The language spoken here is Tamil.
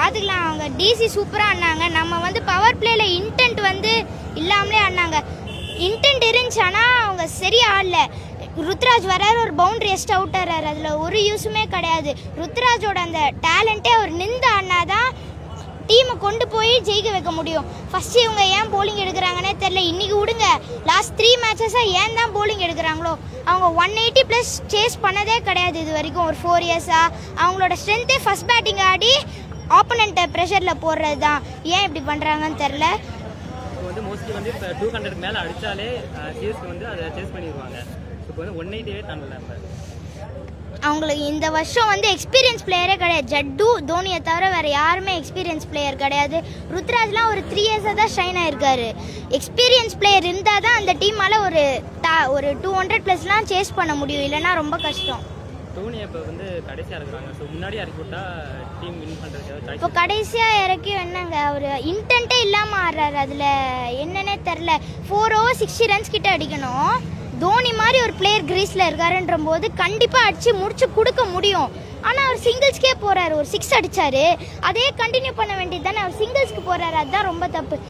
பார்த்துக்கலாம். அவங்க டிசி சூப்பராக ஆடினாங்க. நம்ம வந்து பவர் பிளேயில் இன்டென்ட் வந்து இல்லாமலே ஆடினாங்க. இன்டென்ட் இருந்துச்சு, ஆனால் அவங்க சரியாக ஆடல. ருத்ராஜ் வராரு, ஒரு பவுண்டரி எஸ்ட் அவுட் ஆறாரு, அதில் ஒரு யூஸுமே கிடையாது. ருத்ராஜோட அந்த டேலண்ட்டே அவர் நின்று ஆடினாதான் டீமை கொண்டு போய் ஜெயிக்க வைக்க முடியும். ஃபஸ்ட்டு இவங்க ஏன் போலிங் எடுக்கிறாங்கன்னே தெரில. இன்றைக்கி விடுங்க, லாஸ்ட் 3 மேட்சஸாக ஏன் தான் போலிங் எடுக்கிறாங்களோ. அவங்க 180+ சேஸ் பண்ணதே கிடையாது இது வரைக்கும். ஒரு 4 இயர்ஸாக அவங்களோட ஸ்ட்ரென்த்தே ஃபஸ்ட் பேட்டிங் ஆடி ஆப்போனண்ட்டை ப்ரெஷரில் போடுறது தான். ஏன் இப்படி பண்ணுறாங்கன்னு தெரில. இப்போ வந்து மோஸ்ட்லி வந்து இப்போ 200 மேலே அடித்தாலே சிஎஸ்க்கு வந்து அதை சேஸ் பண்ணிடுவாங்க. இப்போ வந்து 180 தாண்டல. அவங்களுக்கு இந்த வருஷம் வந்து எக்ஸ்பீரியன்ஸ் பிளேயரே கிடையாது. ஜட்டு தோனியை தவிர வேறு யாருமே எக்ஸ்பீரியன்ஸ் பிளேயர் கிடையாது. ருத்ராஜ்லாம் ஒரு 3 இயர்ஸாக தான் ஷைன் ஆகிருக்காரு. எக்ஸ்பீரியன்ஸ் பிளேயர் இருந்தால் தான் அந்த டீமால் ஒரு 200+லாம் சேஸ் பண்ண முடியும், இல்லைன்னா ரொம்ப கஷ்டம். தோனி இப்போ வந்து கடைசியாக இருக்கிறாங்க. ஸோ முன்னாடி இறக்கி விட்டால் டீம் வின் பண்ணுறதுக்கு இப்போ கடைசியாக இறக்கி என்னங்க, அவர் இன்டென்ட்டே இல்லாமல் ஆடுறாரு. அதில் என்னன்னே தெரில. 4 over 60 ரன்ஸ் கிட்ட அடிக்கணும். தோனி மாதிரி ஒரு பிளேயர் கிரீஸில் இருக்காருன்ற போது கண்டிப்பாக அடித்து முடிச்சு கொடுக்க முடியும். ஆனால் அவர் சிங்கிள்ஸ்க்கே போகிறாரு. ஒரு 6 அடித்தார், அதே கண்டினியூ பண்ண வேண்டியது தானே. அவர் சிங்கிள்ஸ்க்கு போகிறாரு, அதுதான் ரொம்ப தப்பு.